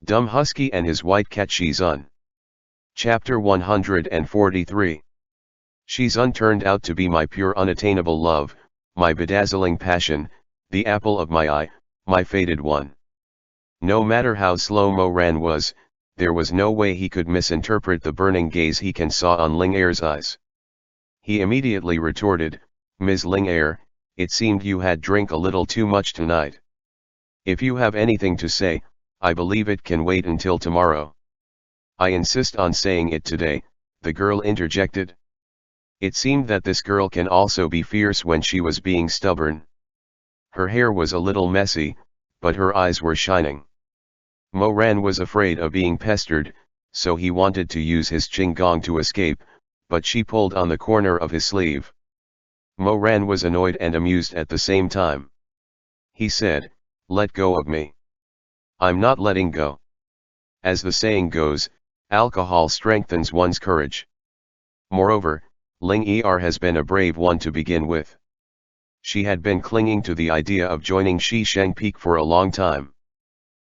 Dumb Husky and his white cat Shizun. Chapter 143. Shizun turned out to be my pure unattainable love, my bedazzling passion, the apple of my eye, my fated one. No matter how slow Moran was, there was no way he could misinterpret the burning gaze he saw on Ling Er's eyes. He immediately retorted, "Ms. Ling Er, it seemed you had drink a little too much tonight. If you have anything to say, I believe it can wait until tomorrow." "I insist on saying it today," the girl interjected. It seemed that this girl can also be fierce when she was being stubborn. Her hair was a little messy, but her eyes were shining. Moran was afraid of being pestered, so he wanted to use his qinggong to escape, but she pulled on the corner of his sleeve. Moran was annoyed and amused at the same time. He said, "Let go of me." "I'm not letting go." As the saying goes, alcohol strengthens one's courage. Moreover, Ling Er has been a brave one to begin with. She had been clinging to the idea of joining Shi Sheng Peak for a long time.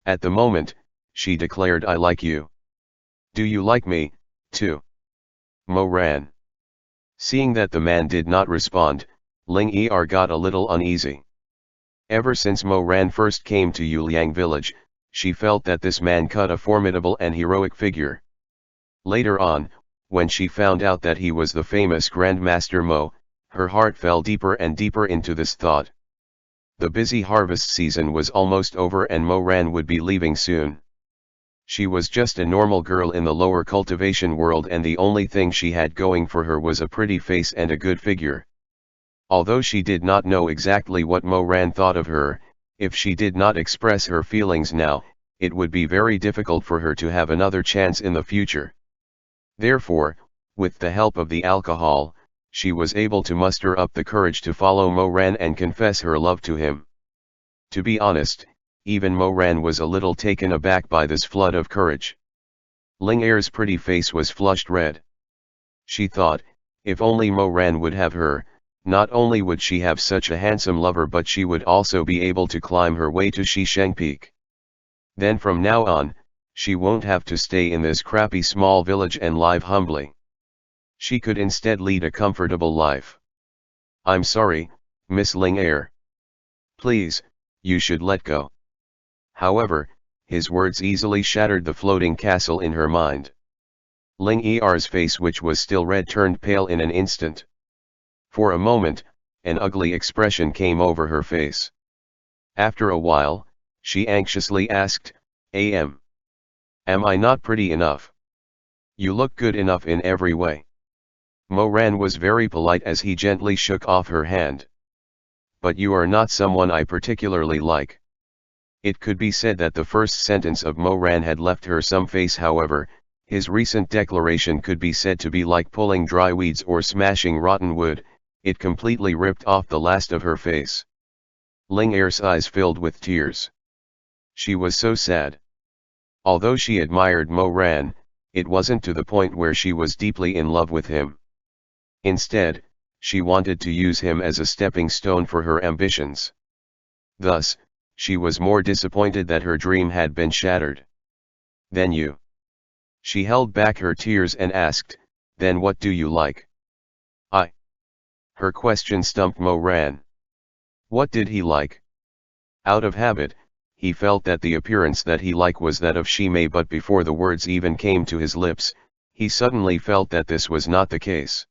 At the moment, she declared, "I like you." "Do you like me, too?" Moran. Seeing that the man did not respond, Ling Er got a little uneasy. Ever since Moran first came to Yuliang village, she felt that this man cut a formidable and heroic figure. Later on, when she found out that he was the famous Grandmaster Mo, her heart fell deeper and deeper into this thought. The busy harvest season was almost over and Moran would be leaving soon. She was just a normal girl in the lower cultivation world, and the only thing she had going for her was a pretty face and a good figure. Although she did not know exactly what Moran thought of her, if she did not express her feelings now, it would be very difficult for her to have another chance in the future. Therefore, with the help of the alcohol, she was able to muster up the courage to follow Moran and confess her love to him. To be honest, even Moran was a little taken aback by this flood of courage. Ling Er's pretty face was flushed red. She thought, if only Moran would have her, not only would she have such a handsome lover, but she would also be able to climb her way to Shi Sheng Peak. Then from now on, she won't have to stay in this crappy small village and live humbly. She could instead lead a comfortable life. "I'm sorry, Miss Ling Er. Please, you should let go." However, his words easily shattered the floating castle in her mind. Ling Er's face, which was still red, turned pale in an instant. For a moment, an ugly expression came over her face. After a while, she anxiously asked, Am I not pretty enough? You look good enough in every way." Moran was very polite as he gently shook off her hand. "But you are not someone I particularly like." It could be said that the first sentence of Moran had left her some face. However, his recent declaration could be said to be like pulling dry weeds or smashing rotten wood. It completely ripped off the last of her face. Ling Er's eyes filled with tears. She was so sad. Although she admired Moran, it wasn't to the point where she was deeply in love with him. Instead, she wanted to use him as a stepping stone for her ambitions. Thus, she was more disappointed that her dream had been shattered. "Then you?" She held back her tears and asked, "Then what do you like?" "I." Her question stumped Moran. What did he like? Out of habit, he felt that the appearance that he liked was that of Shimei, but before the words even came to his lips, he suddenly felt that this was not the case.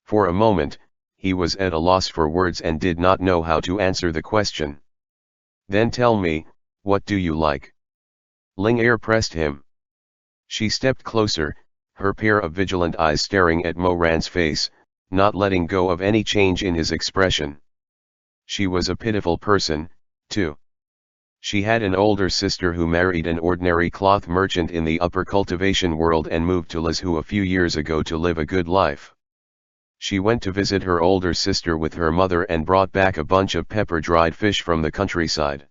For a moment, he was at a loss for words and did not know how to answer the question. "Then tell me, what do you like?" Ling Er pressed him. She stepped closer, her pair of vigilant eyes staring at Moran's face, not letting go of any change in his expression. She was a pitiful person, too. She had an older sister who married an ordinary cloth merchant in the upper cultivation world and moved to Lizhu a few years ago to live a good life. She went to visit her older sister with her mother and brought back a bunch of pepper-dried fish from the countryside.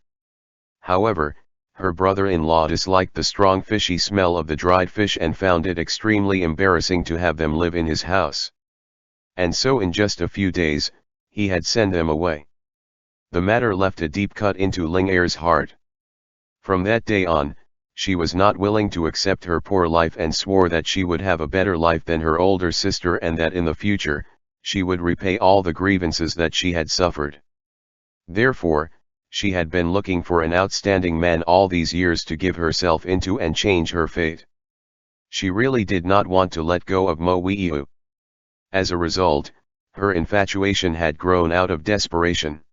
However, her brother-in-law disliked the strong fishy smell of the dried fish and found it extremely embarrassing to have them live in his house. And so in just a few days, he had sent them away. The matter left a deep cut into Ling Er's heart. From that day on, she was not willing to accept her poor life and swore that she would have a better life than her older sister and that in the future, she would repay all the grievances that she had suffered. Therefore, she had been looking for an outstanding man all these years to give herself into and change her fate. She really did not want to let go of Mo Weiyu. As a result, her infatuation had grown out of desperation.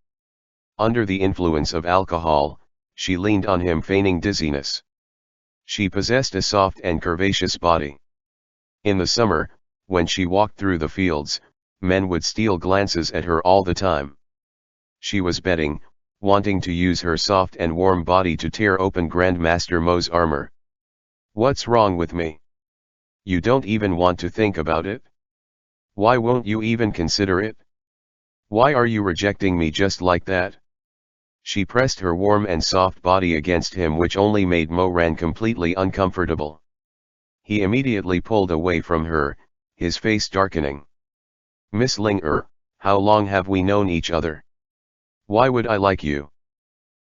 Under the influence of alcohol, she leaned on him feigning dizziness. She possessed a soft and curvaceous body. In the summer, when she walked through the fields, men would steal glances at her all the time. She was betting, wanting to use her soft and warm body to tear open Grandmaster Mo's armor. "What's wrong with me? You don't even want to think about it? Why won't you even consider it? Why are you rejecting me just like that?" She pressed her warm and soft body against him, which only made Mo Ran completely uncomfortable. He immediately pulled away from her, his face darkening. "Miss Ling how long have we known each other? Why would I like you?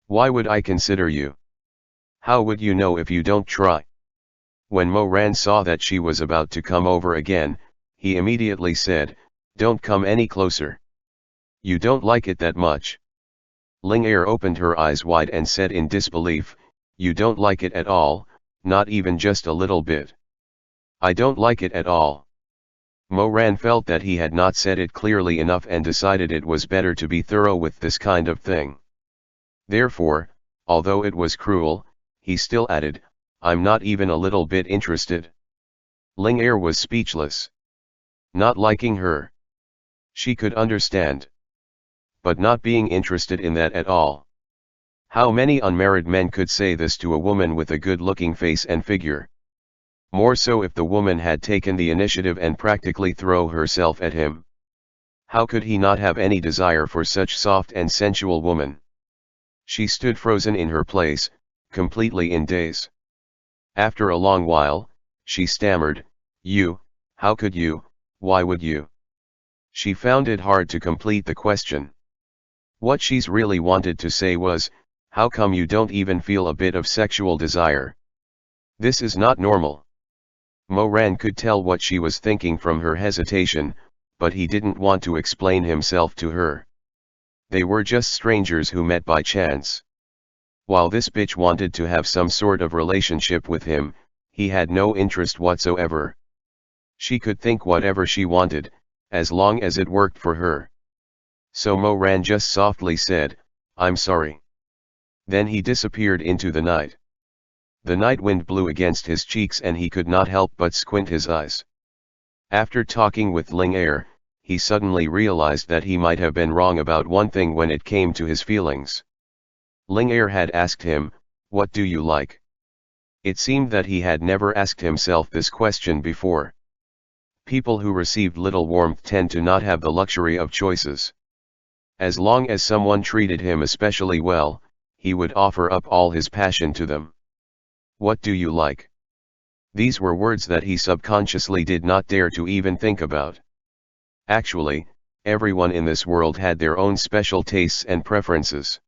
Why would I consider you? How would you know if you don't try?" When Mo Ran saw that she was about to come over again, he immediately said, "Don't come any closer. You don't like it that much." Ling opened her eyes wide and said in disbelief, "You don't like it at all, not even just a little bit?" "I don't like it at all." Mo Ran felt that he had not said it clearly enough and decided it was better to be thorough with this kind of thing. Therefore, although it was cruel, he still added, "I'm not even a little bit interested." Ling was speechless. Not liking her. She could understand. But not being interested in that at all. How many unmarried men could say this to a woman with a good-looking face and figure? More so if the woman had taken the initiative and practically throw herself at him. How could he not have any desire for such soft and sensual woman? She stood frozen in her place, completely in daze. After a long while, she stammered, "You, how could you, why would you?" She found it hard to complete the question. What she's really wanted to say was, "How come you don't even feel a bit of sexual desire? This is not normal." Mo Ran could tell what she was thinking from her hesitation, but he didn't want to explain himself to her. They were just strangers who met by chance. While this bitch wanted to have some sort of relationship with him, he had no interest whatsoever. She could think whatever she wanted, as long as it worked for her. So Mo Ran just softly said, "I'm sorry." Then he disappeared into the night. The night wind blew against his cheeks and he could not help but squint his eyes. After talking with Ling he suddenly realized that he might have been wrong about one thing when it came to his feelings. Ling had asked him, "What do you like?" It seemed that he had never asked himself this question before. People who received little warmth tend to not have the luxury of choices. As long as someone treated him especially well, he would offer up all his passion to them. "What do you like?" These were words that he subconsciously did not dare to even think about. Actually, everyone in this world had their own special tastes and preferences.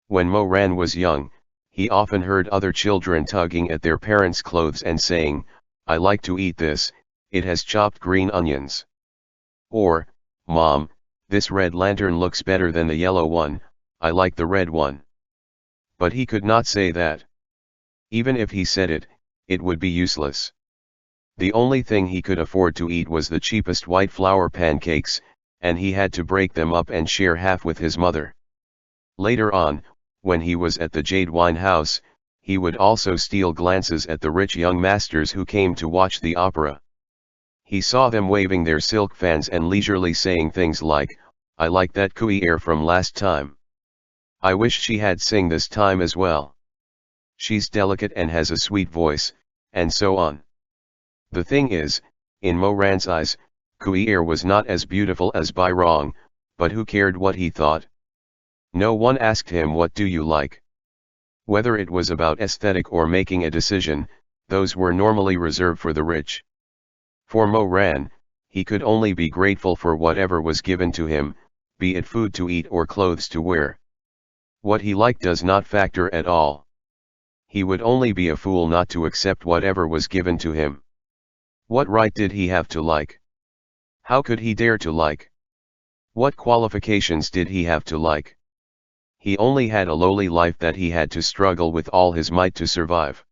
When Mo Ran was young, he often heard other children tugging at their parents' clothes and saying, "I like to eat this, it has chopped green onions." Or, "Mom, this red lantern looks better than the yellow one, I like the red one." But he could not say that. Even if he said it, it would be useless. The only thing he could afford to eat was the cheapest white flour pancakes, and he had to break them up and share half with his mother. Later on, when he was at the Jade Wine House, he would also steal glances at the rich young masters who came to watch the opera. He saw them waving their silk fans and leisurely saying things like, "I like that cooey air from last time. I wish she had sing this time as well. She's delicate and has a sweet voice," and so on. The thing is, in Mo Ran's eyes, cooey air was not as beautiful as Bai Rong, but who cared what he thought? No one asked him, "What do you like?" Whether it was about aesthetic or making a decision, those were normally reserved for the rich. For Mo Ran, he could only be grateful for whatever was given to him, be it food to eat or clothes to wear. What he liked does not factor at all. He would only be a fool not to accept whatever was given to him. What right did he have to like? How could he dare to like? What qualifications did he have to like? He only had a lowly life that he had to struggle with all his might to survive.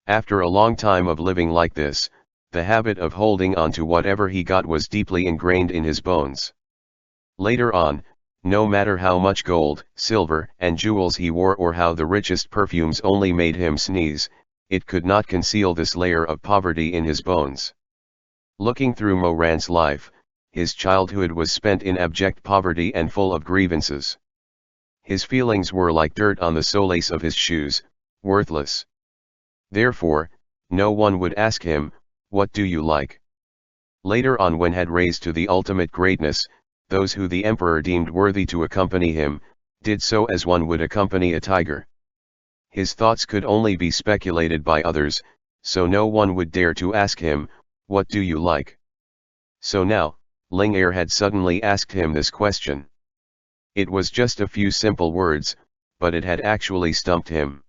After a long time of living like this, the habit of holding on to whatever he got was deeply ingrained in his bones. Later on, no matter how much gold, silver, and jewels he wore or how the richest perfumes only made him sneeze, it could not conceal this layer of poverty in his bones. Looking through Moran's life, his childhood was spent in abject poverty and full of grievances. His feelings were like dirt on the solace of his shoes, worthless. Therefore, no one would ask him, "What do you like?" Later on, when had raised to the ultimate greatness, those who the emperor deemed worthy to accompany him, did so as one would accompany a tiger. His thoughts could only be speculated by others, so no one would dare to ask him, "What do you like?" So now, Ling Er had suddenly asked him this question. It was just a few simple words, but it had actually stumped him.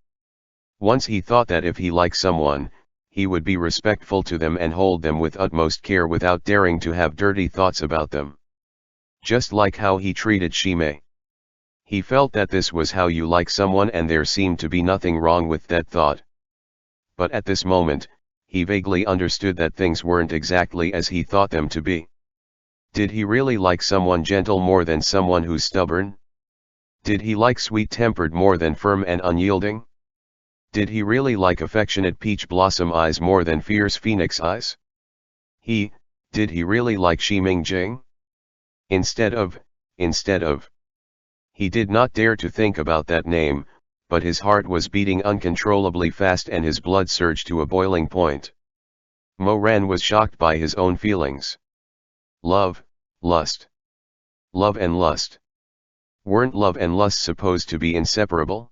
Once he thought that if he liked someone, he would be respectful to them and hold them with utmost care without daring to have dirty thoughts about them. Just like how he treated Shimei. He felt that this was how you like someone, and there seemed to be nothing wrong with that thought. But at this moment, he vaguely understood that things weren't exactly as he thought them to be. Did he really like someone gentle more than someone who's stubborn? Did he like sweet-tempered more than firm and unyielding? Did he really like affectionate peach blossom eyes more than fierce phoenix eyes? Did he really like Shiming Jing? Instead of. He did not dare to think about that name, but his heart was beating uncontrollably fast and his blood surged to a boiling point. Moran was shocked by his own feelings. Love, lust. Love and lust. Weren't love and lust supposed to be inseparable?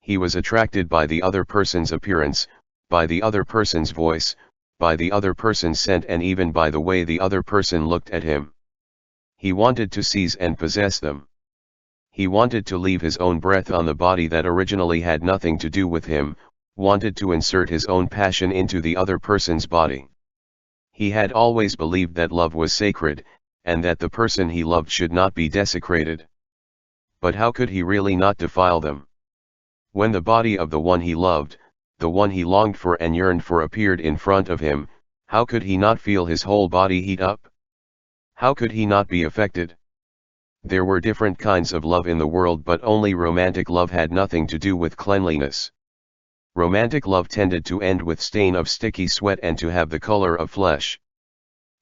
He was attracted by the other person's appearance, by the other person's voice, by the other person's scent, and even by the way the other person looked at him. He wanted to seize and possess them. He wanted to leave his own breath on the body that originally had nothing to do with him, wanted to insert his own passion into the other person's body. He had always believed that love was sacred, and that the person he loved should not be desecrated. But how could he really not defile them? When the body of the one he loved, the one he longed for and yearned for, appeared in front of him, how could he not feel his whole body heat up? How could he not be affected? There were different kinds of love in the world, but only romantic love had nothing to do with cleanliness. Romantic love tended to end with stain of sticky sweat and to have the color of flesh.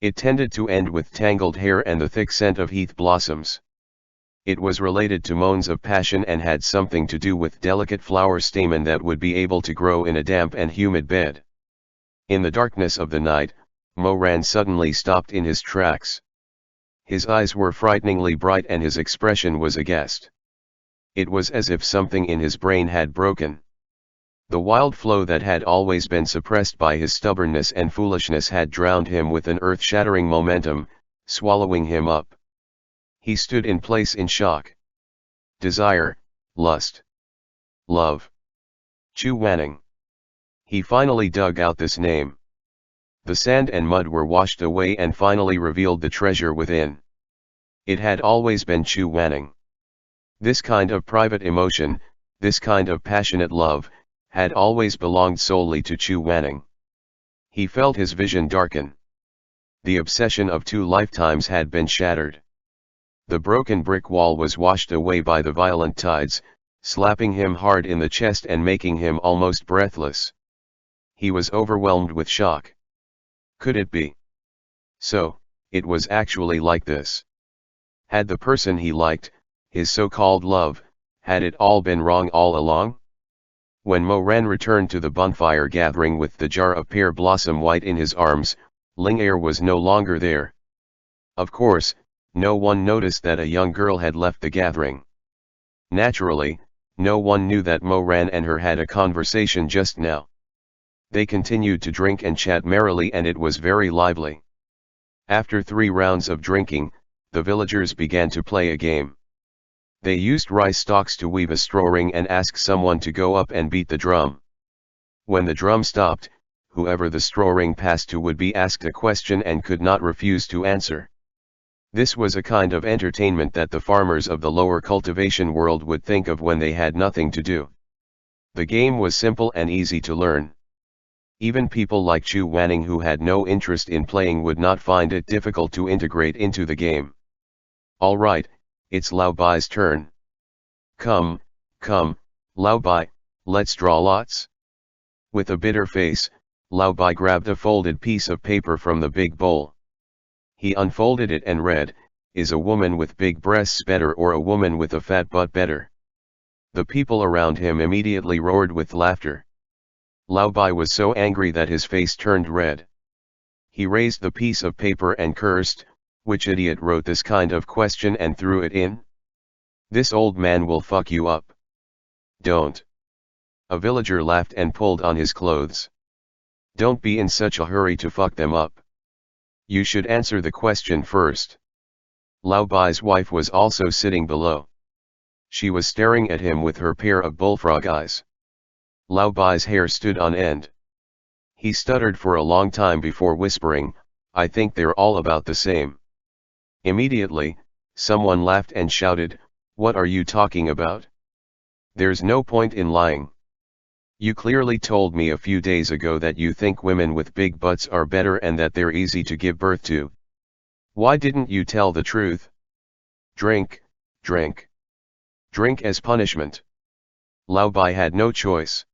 It tended to end with tangled hair and the thick scent of heath blossoms. It was related to moans of passion and had something to do with delicate flower stamen that would be able to grow in a damp and humid bed. In the darkness of the night, Moran suddenly stopped in his tracks. His eyes were frighteningly bright and his expression was aghast. It was as if something in his brain had broken. The wild flow that had always been suppressed by his stubbornness and foolishness had drowned him with an earth-shattering momentum, swallowing him up. He stood in place in shock. Desire, lust, love. Chu Wanning. He finally dug out this name. The sand and mud were washed away and finally revealed the treasure within. It had always been Chu Wanning. This kind of private emotion, this kind of passionate love, had always belonged solely to Chu Wanning. He felt his vision darken. The obsession of 2 lifetimes had been shattered. The broken brick wall was washed away by the violent tides, slapping him hard in the chest and making him almost breathless. He was overwhelmed with shock. Could it be? So, it was actually like this. Had the person he liked, his so-called love, had it all been wrong all along? When Moran returned to the bonfire gathering with the jar of pear blossom white in his arms, Ling Er was no longer there. Of course, no one noticed that a young girl had left the gathering. Naturally, no one knew that Moran and her had a conversation just now. They continued to drink and chat merrily, and it was very lively. After 3 rounds of drinking, the villagers began to play a game. They used rice stalks to weave a straw ring and ask someone to go up and beat the drum. When the drum stopped, whoever the straw ring passed to would be asked a question and could not refuse to answer. This was a kind of entertainment that the farmers of the lower cultivation world would think of when they had nothing to do. The game was simple and easy to learn. Even people like Chu Wanning who had no interest in playing would not find it difficult to integrate into the game. Alright, it's Lao Bai's turn. Come, Lao Bai, let's draw lots. With a bitter face, Lao Bai grabbed a folded piece of paper from the big bowl. He unfolded it and read, "Is a woman with big breasts better or a woman with a fat butt better?" The people around him immediately roared with laughter. Lao Bai was so angry that his face turned red. He raised the piece of paper and cursed, "Which idiot wrote this kind of question and threw it in? This old man will fuck you up." "Don't." A villager laughed and pulled on his clothes. "Don't be in such a hurry to fuck them up. You should answer the question first." Lao Bai's wife was also sitting below. She was staring at him with her pair of bullfrog eyes. Lao Bai's hair stood on end. He stuttered for a long time before whispering, "I think they're all about the same." Immediately, someone laughed and shouted, "What are you talking about? There's no point in lying. You clearly told me a few days ago that you think women with big butts are better and that they're easy to give birth to. Why didn't you tell the truth? Drink, drink. Drink as punishment." Lao Bai had no choice.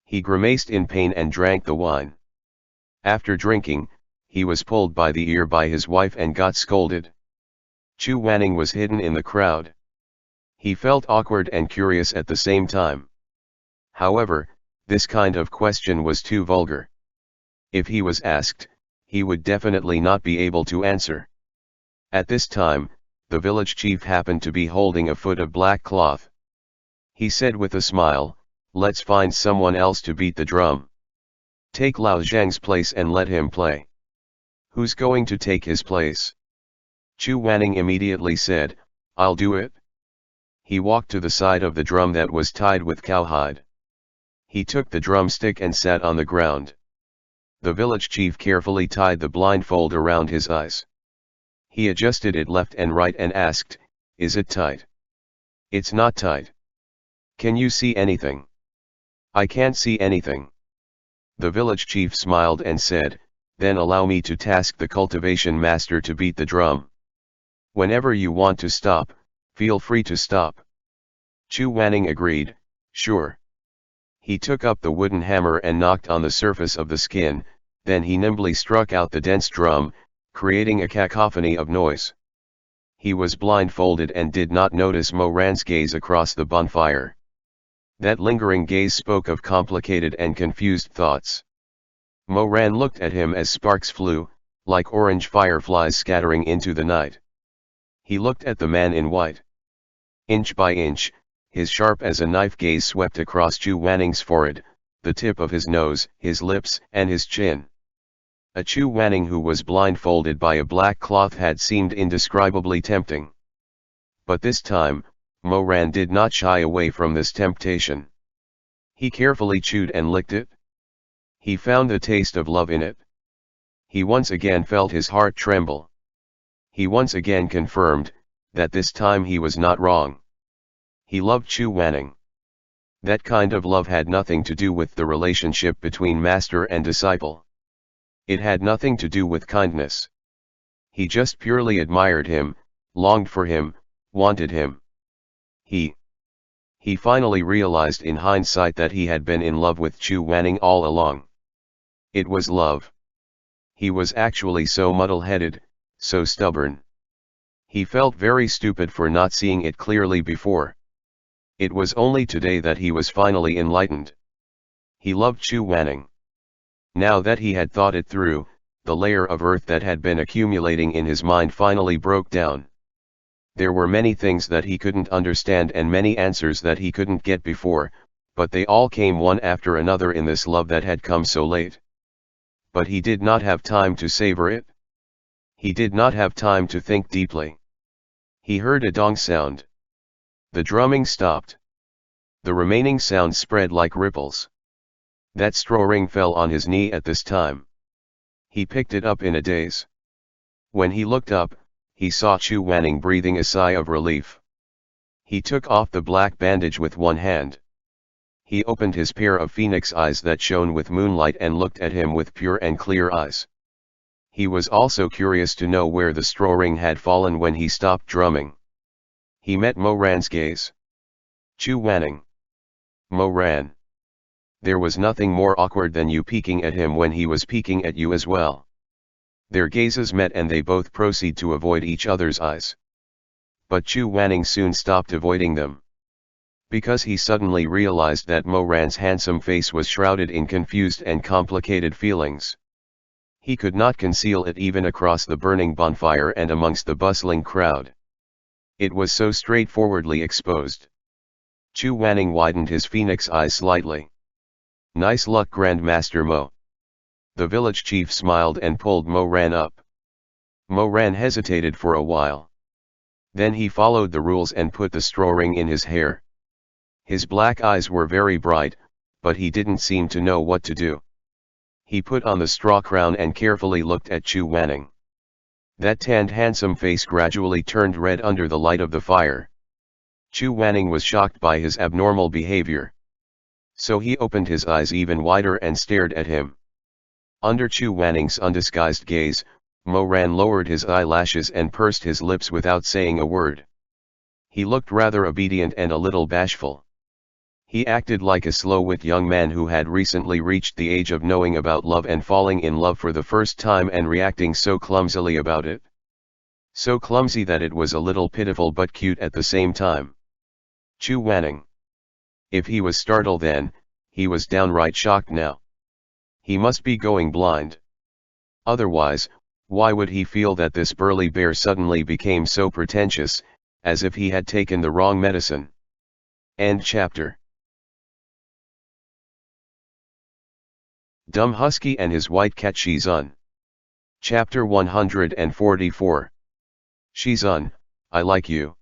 He grimaced in pain and drank the wine. After drinking, he was pulled by the ear by his wife and got scolded. Chu Wanning was hidden in the crowd. He felt awkward and curious at the same time. However, this kind of question was too vulgar. If he was asked, he would definitely not be able to answer. At this time, the village chief happened to be holding a foot of black cloth. He said with a smile, "Let's find someone else to beat the drum. Take Lao Zhang's place and let him play." "Who's going to take his place?" Chu Wanning immediately said, "I'll do it." He walked to the side of the drum that was tied with cowhide. He took the drumstick and sat on the ground. The village chief carefully tied the blindfold around his eyes. He adjusted it left and right and asked, "Is it tight?" "It's not tight." "Can you see anything?" "I can't see anything." The village chief smiled and said, "Then allow me to task the cultivation master to beat the drum. Whenever you want to stop, feel free to stop." Chu Wanning agreed, "Sure." He took up the wooden hammer and knocked on the surface of the skin, then he nimbly struck out the dense drum, creating a cacophony of noise. He was blindfolded and did not notice Mo Ran's gaze across the bonfire. That lingering gaze spoke of complicated and confused thoughts. Mo Ran looked at him as sparks flew, like orange fireflies scattering into the night. He looked at the man in white. Inch by inch, his sharp as a knife gaze swept across Chu Wanning's forehead, the tip of his nose, his lips, and his chin. A Chu Wanning who was blindfolded by a black cloth had seemed indescribably tempting. But this time, Mo Ran did not shy away from this temptation. He carefully chewed and licked it. He found the taste of love in it. He once again felt his heart tremble. He once again confirmed that this time he was not wrong. He loved Chu Wanning. That kind of love had nothing to do with the relationship between master and disciple. It had nothing to do with kindness. He just purely admired him, longed for him, wanted him. He finally realized in hindsight that he had been in love with Chu Wanning all along. It was love. He was actually so muddle-headed, so stubborn. He felt very stupid for not seeing it clearly before. It was only today that he was finally enlightened. He loved Chu Wanning. Now that he had thought it through, the layer of earth that had been accumulating in his mind finally broke down. There were many things that he couldn't understand and many answers that he couldn't get before, but they all came one after another in this love that had come so late. But he did not have time to savor it. He did not have time to think deeply. He heard a dong sound. The drumming stopped. The remaining sound spread like ripples. That straw ring fell on his knee at this time. He picked it up in a daze. When he looked up, he saw Chu Wanning breathing a sigh of relief. He took off the black bandage with one hand. He opened his pair of phoenix eyes that shone with moonlight and looked at him with pure and clear eyes. He was also curious to know where the straw ring had fallen when he stopped drumming. He met Mo Ran's gaze. Chu Wanning. Mo Ran. There was nothing more awkward than you peeking at him when he was peeking at you as well. Their gazes met and they both proceed to avoid each other's eyes. But Chu Wanning soon stopped avoiding them. Because he suddenly realized that Mo Ran's handsome face was shrouded in confused and complicated feelings. He could not conceal it even across the burning bonfire and amongst the bustling crowd. It was so straightforwardly exposed. Chu Wanning widened his phoenix eyes slightly. Nice luck, Grandmaster Mo. The village chief smiled and pulled Mo Ran up. Mo Ran hesitated for a while. Then he followed the rules and put the straw ring in his hair. His black eyes were very bright, but he didn't seem to know what to do. He put on the straw crown and carefully looked at Chu Wanning. That tanned handsome face gradually turned red under the light of the fire. Chu Wanning was shocked by his abnormal behavior. So he opened his eyes even wider and stared at him. Under Chu Wanning's undisguised gaze, Mo Ran lowered his eyelashes and pursed his lips without saying a word. He looked rather obedient and a little bashful. He acted like a slow-wit young man who had recently reached the age of knowing about love and falling in love for the first time and reacting so clumsily about it. So clumsy that it was a little pitiful but cute at the same time. Chu Wanning. If he was startled then, he was downright shocked now. He must be going blind. Otherwise, why would he feel that this burly bear suddenly became so pretentious, as if he had taken the wrong medicine? End chapter. Dumb Husky and his white cat Shizun. Chapter 144. Shizun, I like you.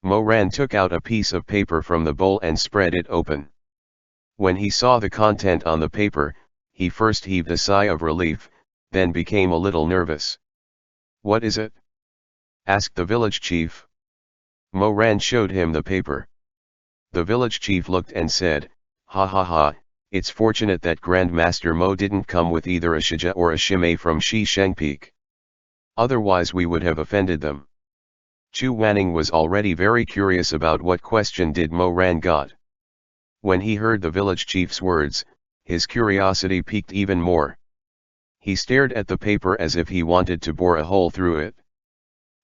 Mo Ran took out a piece of paper from the bowl and spread it open. When he saw the content on the paper, he first heaved a sigh of relief, then became a little nervous. What is it? Asked the village chief. Mo Ran showed him the paper. The village chief looked and said, "Ha ha ha, it's fortunate that Grandmaster Mo didn't come with either a Shija or a Shimei from Shi Shengpeak. Otherwise we would have offended them." Chu Wanning was already very curious about what question did Mo Ran got. When he heard the village chief's words, his curiosity piqued even more. He stared at the paper as if he wanted to bore a hole through it.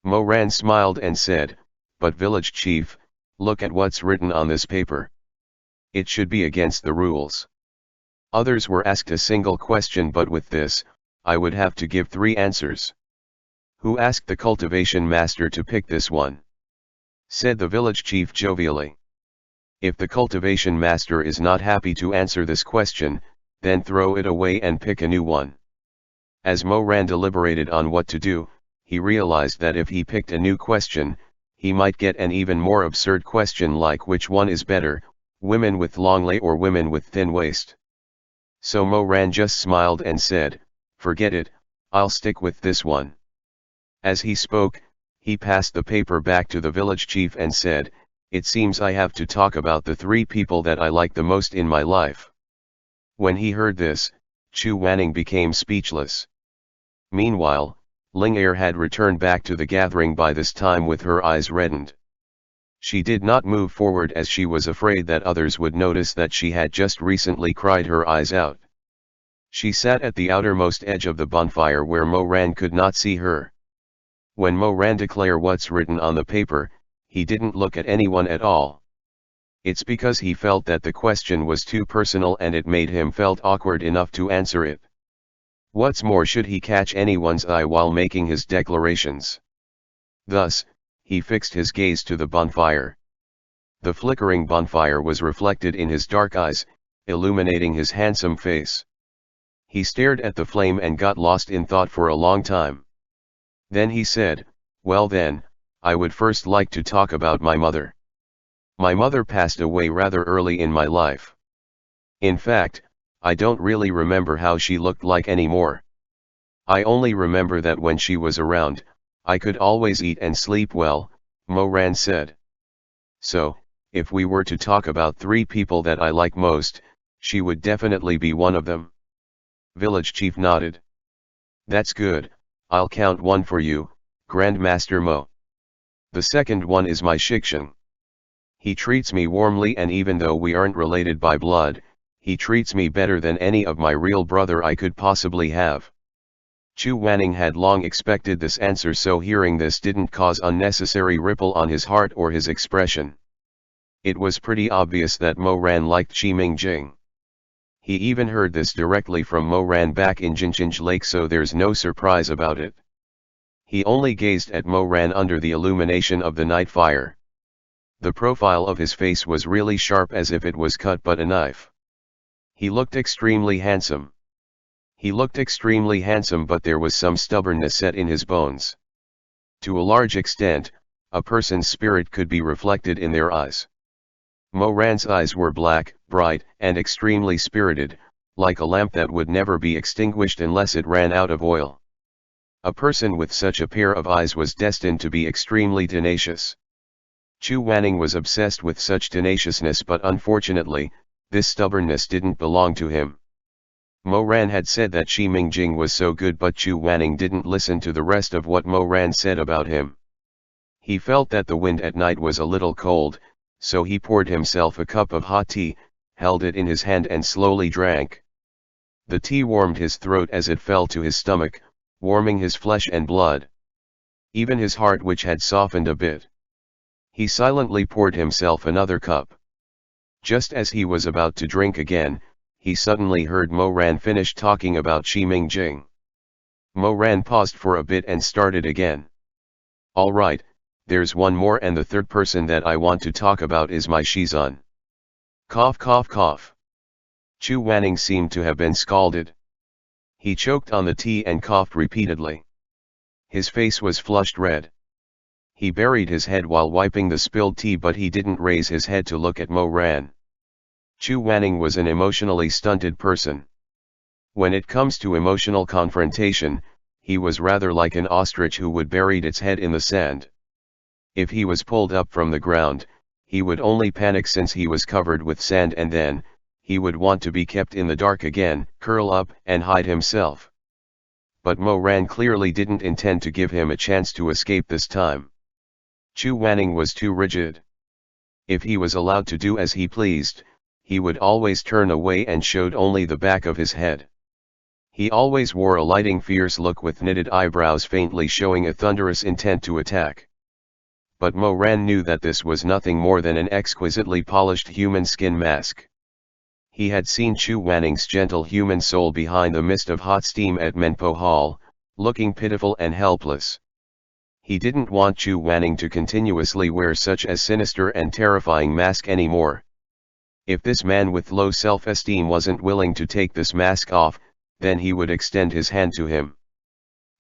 Mo Ran smiled and said, "But village chief, look at what's written on this paper. It should be against the rules." Others were asked a single question, but with this, I would have to give 3 answers. "Who asked the cultivation master to pick this one?" said the village chief jovially. "If the cultivation master is not happy to answer this question, then throw it away and pick a new one." As Mo Ran deliberated on what to do, he realized that if he picked a new question, he might get an even more absurd question like which one is better, women with long lay or women with thin waist. So Mo Ran just smiled and said, "Forget it, I'll stick with this one." As he spoke, he passed the paper back to the village chief and said, "It seems I have to talk about the 3 people that I like the most in my life." When he heard this, Chu Wanning became speechless. Meanwhile, Ling Er had returned back to the gathering by this time with her eyes reddened. She did not move forward as she was afraid that others would notice that she had just recently cried her eyes out. She sat at the outermost edge of the bonfire where Mo Ran could not see her. When Mo Ran declared what's written on the paper, he didn't look at anyone at all. It's because he felt that the question was too personal and it made him felt awkward enough to answer it. What's more, should he catch anyone's eye while making his declarations? Thus, he fixed his gaze to the bonfire. The flickering bonfire was reflected in his dark eyes, illuminating his handsome face. He stared at the flame and got lost in thought for a long time. Then he said, "Well then, I would first like to talk about my mother." My mother passed away rather early in my life. In fact, I don't really remember how she looked like anymore. I only remember that when she was around, I could always eat and sleep well, Moran said. So, if we were to talk about 3 people that I like most, she would definitely be one of them. Village chief nodded. That's good, I'll count one for you, Grandmaster Mo. The second one is my Shikshan. He treats me warmly, and even though we aren't related by blood, he treats me better than any of my real brother I could possibly have. Chu Wanning had long expected this answer, so hearing this didn't cause unnecessary ripple on his heart or his expression. It was pretty obvious that Moran liked Chi Mingjing. He even heard this directly from Moran back in Jinjinj Lake, so there's no surprise about it. He only gazed at Moran under the illumination of the night fire. The profile of his face was really sharp, as if it was cut by a knife. He looked extremely handsome. But there was some stubbornness set in his bones. To a large extent, a person's spirit could be reflected in their eyes. Moran's eyes were black, bright, and extremely spirited, like a lamp that would never be extinguished unless it ran out of oil. A person with such a pair of eyes was destined to be extremely tenacious. Chu Wanning was obsessed with such tenaciousness, but unfortunately, this stubbornness didn't belong to him. Moran had said that Chi Mingjing was so good, but Chu Wanning didn't listen to the rest of what Moran said about him. He felt that the wind at night was a little cold, so he poured himself a cup of hot tea, held it in his hand and slowly drank. The tea warmed his throat as it fell to his stomach, warming his flesh and blood. Even his heart, which had softened a bit. He silently poured himself another cup. Just as he was about to drink again, he suddenly heard Moran finish talking about Chi Mingjing. Moran paused for a bit and started again. All right, there's one more, and the third person that I want to talk about is my Shizun. Cough cough cough. Chu Wanning seemed to have been scalded. He choked on the tea and coughed repeatedly. His face was flushed red. He buried his head while wiping the spilled tea, but he didn't raise his head to look at Moran. Chu Wanning was an emotionally stunted person. When it comes to emotional confrontation, he was rather like an ostrich who would bury its head in the sand. If he was pulled up from the ground, he would only panic since he was covered with sand, and then, he would want to be kept in the dark again, curl up and hide himself. But Moran clearly didn't intend to give him a chance to escape this time. Chu Wanning was too rigid. If he was allowed to do as he pleased, he would always turn away and showed only the back of his head. He always wore a lighting fierce look with knitted eyebrows faintly showing a thunderous intent to attack. But Moran knew that this was nothing more than an exquisitely polished human skin mask. He had seen Chu Wanning's gentle human soul behind the mist of hot steam at Menpo Hall, looking pitiful and helpless. He didn't want Chu Wanning to continuously wear such a sinister and terrifying mask anymore. If this man with low self-esteem wasn't willing to take this mask off, then he would extend his hand to him.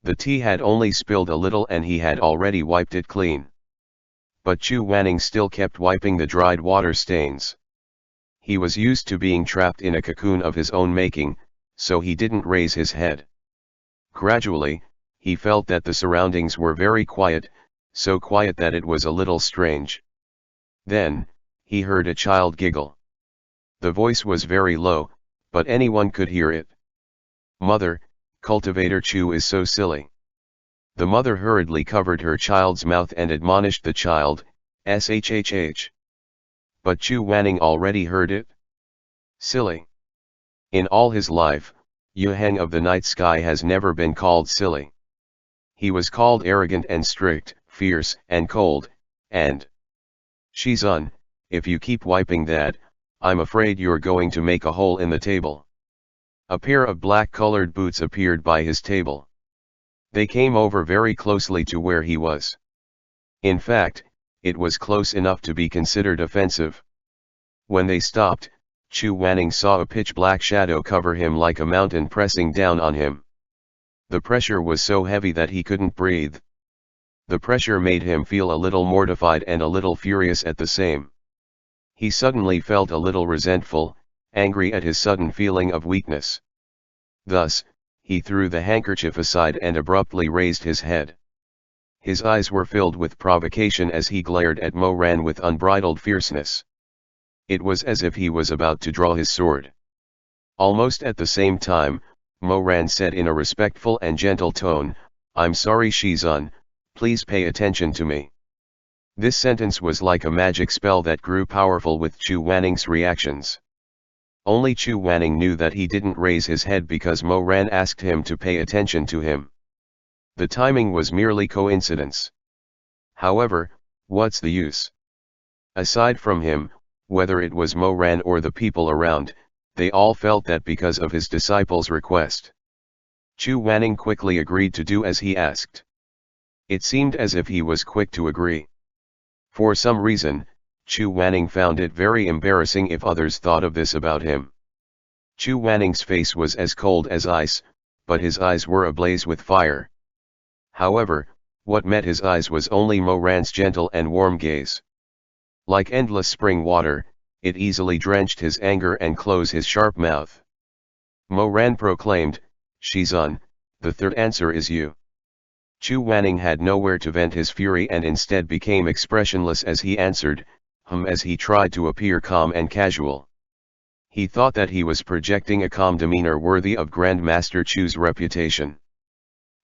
The tea had only spilled a little and he had already wiped it clean. But Chu Wanning still kept wiping the dried water stains. He was used to being trapped in a cocoon of his own making, so he didn't raise his head. Gradually, he felt that the surroundings were very quiet, so quiet that it was a little strange. Then, he heard a child giggle. The voice was very low, but anyone could hear it. Mother, Cultivator Chu is so silly. The mother hurriedly covered her child's mouth and admonished the child, shhh. But Chu Wanning already heard it. Silly. In all his life, Yuheng of the night sky has never been called silly. He was called arrogant and strict, fierce and cold, and Shizun, if you keep wiping that, I'm afraid you're going to make a hole in the table. A pair of black-colored boots appeared by his table. They came over very closely to where he was. In fact, it was close enough to be considered offensive. When they stopped, Chu Wanning saw a pitch-black shadow cover him like a mountain pressing down on him. The pressure was so heavy that he couldn't breathe. The pressure made him feel a little mortified and a little furious at the same He suddenly felt a little resentful, angry at his sudden feeling of weakness. Thus, he threw the handkerchief aside and abruptly raised his head. His eyes were filled with provocation as he glared at Moran with unbridled fierceness. It was as if he was about to draw his sword. Almost at the same time, Moran said in a respectful and gentle tone, "I'm sorry Shizun, please pay attention to me." This sentence was like a magic spell that grew powerful with Chu Wanning's reactions. Only Chu Wanning knew that he didn't raise his head because Moran asked him to pay attention to him. The timing was merely coincidence. However, what's the use? Aside from him, whether it was Moran or the people around, they all felt that because of his disciple's request. Chu Wanning quickly agreed to do as he asked. It seemed as if he was quick to agree. For some reason, Chu Wanning found it very embarrassing if others thought of this about him. Chu Wanning's face was as cold as ice, but his eyes were ablaze with fire. However, what met his eyes was only Moran's gentle and warm gaze. Like endless spring water, it easily drenched his anger and closed his sharp mouth. Moran proclaimed, "Shizun, the third answer is you." Chu Wanning had nowhere to vent his fury and instead became expressionless as he answered, as he tried to appear calm and casual. He thought that he was projecting a calm demeanor worthy of Grandmaster Chu's reputation.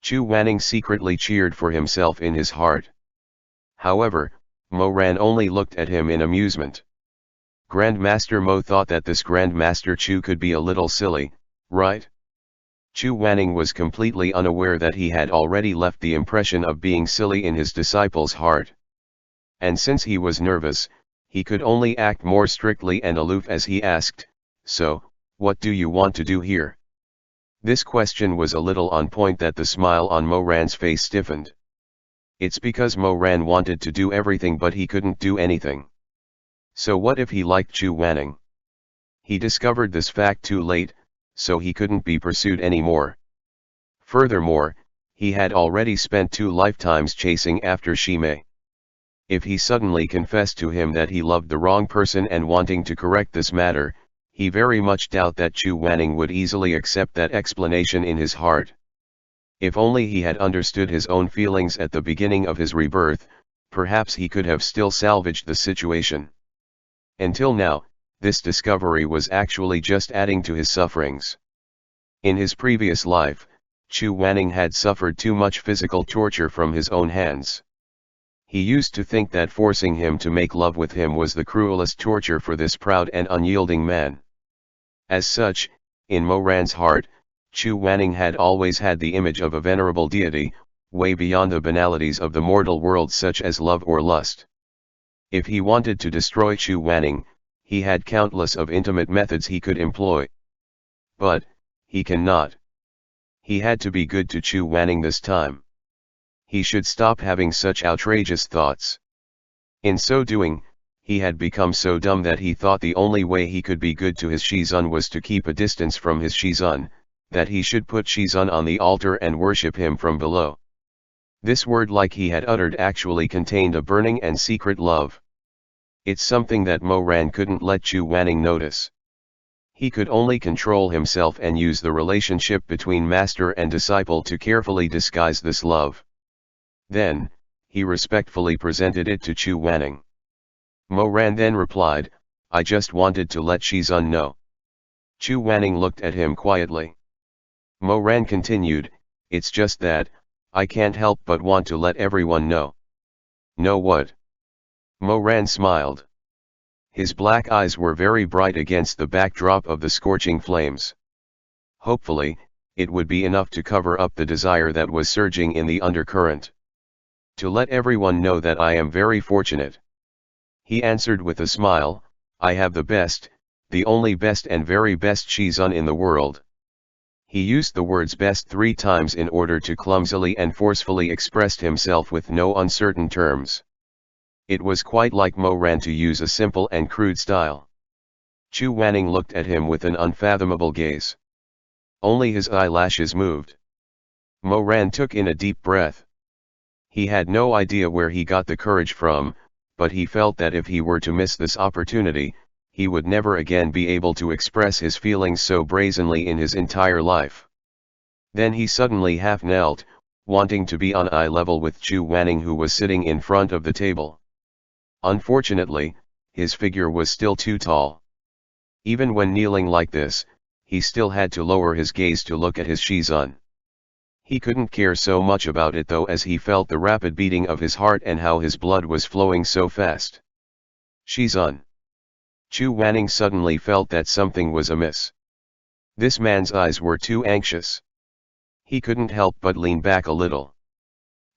Chu Wanning secretly cheered for himself in his heart. However, Moran only looked at him in amusement. Grandmaster Mo thought that this Grandmaster Chu could be a little silly, right? Chu Wanning was completely unaware that he had already left the impression of being silly in his disciple's heart. And since he was nervous, he could only act more strictly and aloof as he asked, "So, what do you want to do here?" This question was a little on point that the smile on Moran's face stiffened. It's because Moran wanted to do everything but he couldn't do anything. So what if he liked Chu Wanning? He discovered this fact too late, so he couldn't be pursued anymore. Furthermore, he had already spent 2 lifetimes chasing after Shimei. If he suddenly confessed to him that he loved the wrong person and wanting to correct this matter, he very much doubt that Chu Wanning would easily accept that explanation in his heart. If only he had understood his own feelings at the beginning of his rebirth, perhaps he could have still salvaged the situation. Until now, this discovery was actually just adding to his sufferings. In his previous life, Chu Wanning had suffered too much physical torture from his own hands. He used to think that forcing him to make love with him was the cruelest torture for this proud and unyielding man. As such, in Moran's heart, Chu Wanning had always had the image of a venerable deity, way beyond the banalities of the mortal world such as love or lust. If he wanted to destroy Chu Wanning, he had countless of intimate methods he could employ. But, he cannot. He had to be good to Chu Wanning this time. He should stop having such outrageous thoughts. In so doing, he had become so dumb that he thought the only way he could be good to his Shizun was to keep a distance from his Shizun, that he should put Shizun on the altar and worship him from below. This word like he had uttered actually contained a burning and secret love. It's something that Moran couldn't let Chu Wanning notice. He could only control himself and use the relationship between master and disciple to carefully disguise this love. Then, he respectfully presented it to Chu Wanning. Moran then replied, "I just wanted to let Shizun know." Chu Wanning looked at him quietly. Moran continued, "It's just that, I can't help but want to let everyone know." "Know what?" Moran smiled. His black eyes were very bright against the backdrop of the scorching flames. Hopefully, it would be enough to cover up the desire that was surging in the undercurrent. "To let everyone know that I am very fortunate." He answered with a smile, "I have the best, the only best and very best Shizun in the world." He used the words best 3 times in order to clumsily and forcefully express himself with no uncertain terms. It was quite like Moran to use a simple and crude style. Chu Wanning looked at him with an unfathomable gaze. Only his eyelashes moved. Moran took in a deep breath. He had no idea where he got the courage from, but he felt that if he were to miss this opportunity, he would never again be able to express his feelings so brazenly in his entire life. Then he suddenly half knelt, wanting to be on eye level with Chu Wanning, who was sitting in front of the table. Unfortunately, his figure was still too tall. Even when kneeling like this, he still had to lower his gaze to look at his Shizun. He couldn't care so much about it though, as he felt the rapid beating of his heart and how his blood was flowing so fast. Shizun. Chu Wanning suddenly felt that something was amiss. This man's eyes were too anxious. He couldn't help but lean back a little.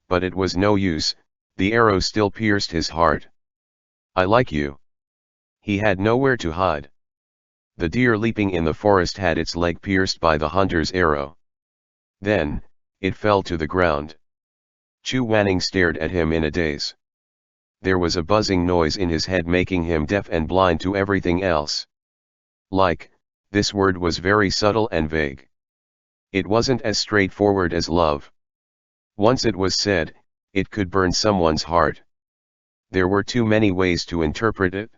But it was no use, the arrow still pierced his heart. I like you. He had nowhere to hide. The deer leaping in the forest had its leg pierced by the hunter's arrow. Then, it fell to the ground. Chu Wanning stared at him in a daze. There was a buzzing noise in his head, making him deaf and blind to everything else. Like, this word was very subtle and vague. It wasn't as straightforward as love. Once it was said, it could burn someone's heart. There were too many ways to interpret it.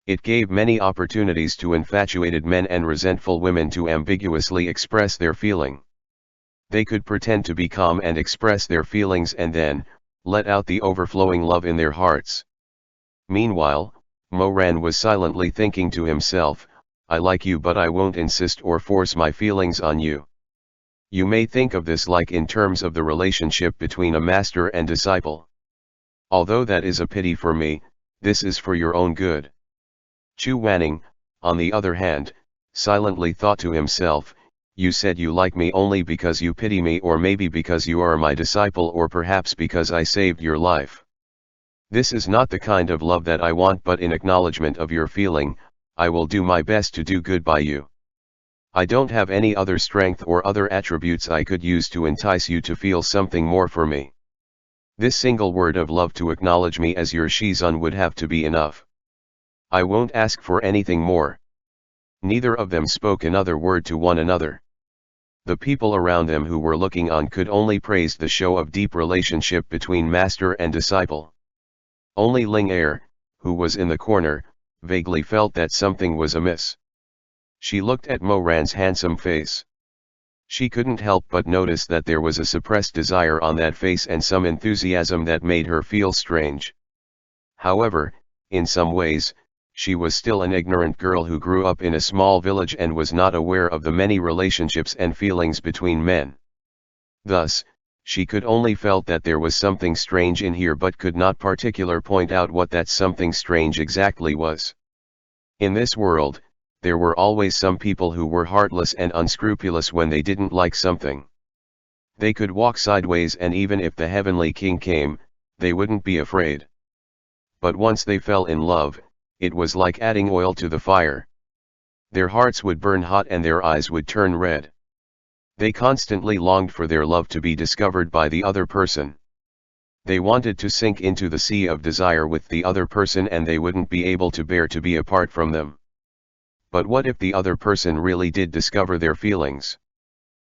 It gave many opportunities to infatuated men and resentful women to ambiguously express their feeling. They could pretend to be calm and express their feelings and then, let out the overflowing love in their hearts. Meanwhile, Moran was silently thinking to himself, I like you, but I won't insist or force my feelings on you. You may think of this like in terms of the relationship between a master and disciple. Although that is a pity for me, this is for your own good. Chu Wanning, on the other hand, silently thought to himself, you said you like me only because you pity me, or maybe because you are my disciple, or perhaps because I saved your life. This is not the kind of love that I want, but in acknowledgement of your feeling, I will do my best to do good by you. I don't have any other strength or other attributes I could use to entice you to feel something more for me. This single word of love to acknowledge me as your Shizun would have to be enough. I won't ask for anything more. Neither of them spoke another word to one another. The people around them who were looking on could only praise the show of deep relationship between master and disciple. Only Ling Er, who was in the corner, vaguely felt that something was amiss. She looked at Moran's handsome face. She couldn't help but notice that there was a suppressed desire on that face and some enthusiasm that made her feel strange. However, in some ways, she was still an ignorant girl who grew up in a small village and was not aware of the many relationships and feelings between men. Thus, she could only felt that there was something strange in here, but could not particularly point out what that something strange exactly was. In this world, there were always some people who were heartless and unscrupulous when they didn't like something. They could walk sideways, and even if the Heavenly King came, they wouldn't be afraid. But once they fell in love, it was like adding oil to the fire. Their hearts would burn hot and their eyes would turn red. They constantly longed for their love to be discovered by the other person. They wanted to sink into the sea of desire with the other person, and they wouldn't be able to bear to be apart from them. But what if the other person really did discover their feelings?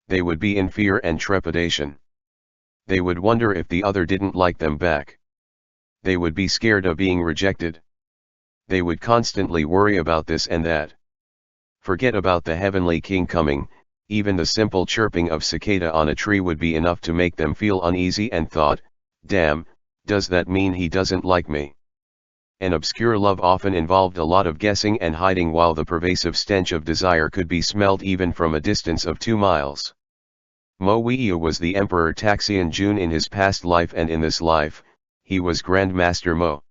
They would be in fear and trepidation. They would wonder if the other didn't like them back. They would be scared of being rejected. They would constantly worry about this and that. Forget about the Heavenly King coming, even the simple chirping of cicada on a tree would be enough to make them feel uneasy and thought, damn, does that mean he doesn't like me? An obscure love often involved a lot of guessing and hiding, while the pervasive stench of desire could be smelled even from a distance of 2 miles. Mo Weiyu was the Emperor Taxian Jun in his past life, and in this life, he was Grand Master Mo.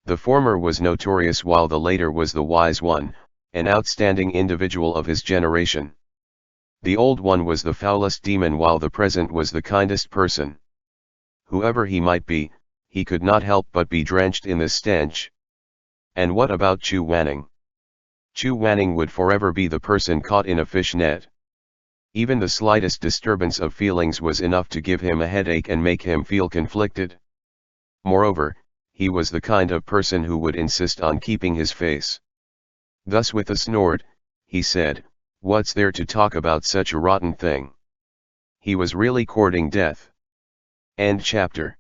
The former was notorious while the later was the wise one, an outstanding individual of his generation. The old one was the foulest demon while the present was the kindest person. Whoever he might be, he could not help but be drenched in this stench. And what about Chu Wanning? Chu Wanning would forever be the person caught in a fish net. Even the slightest disturbance of feelings was enough to give him a headache and make him feel conflicted. Moreover, he was the kind of person who would insist on keeping his face. Thus, with a snort, he said, "What's there to talk about such a rotten thing?" He was really courting death. End chapter.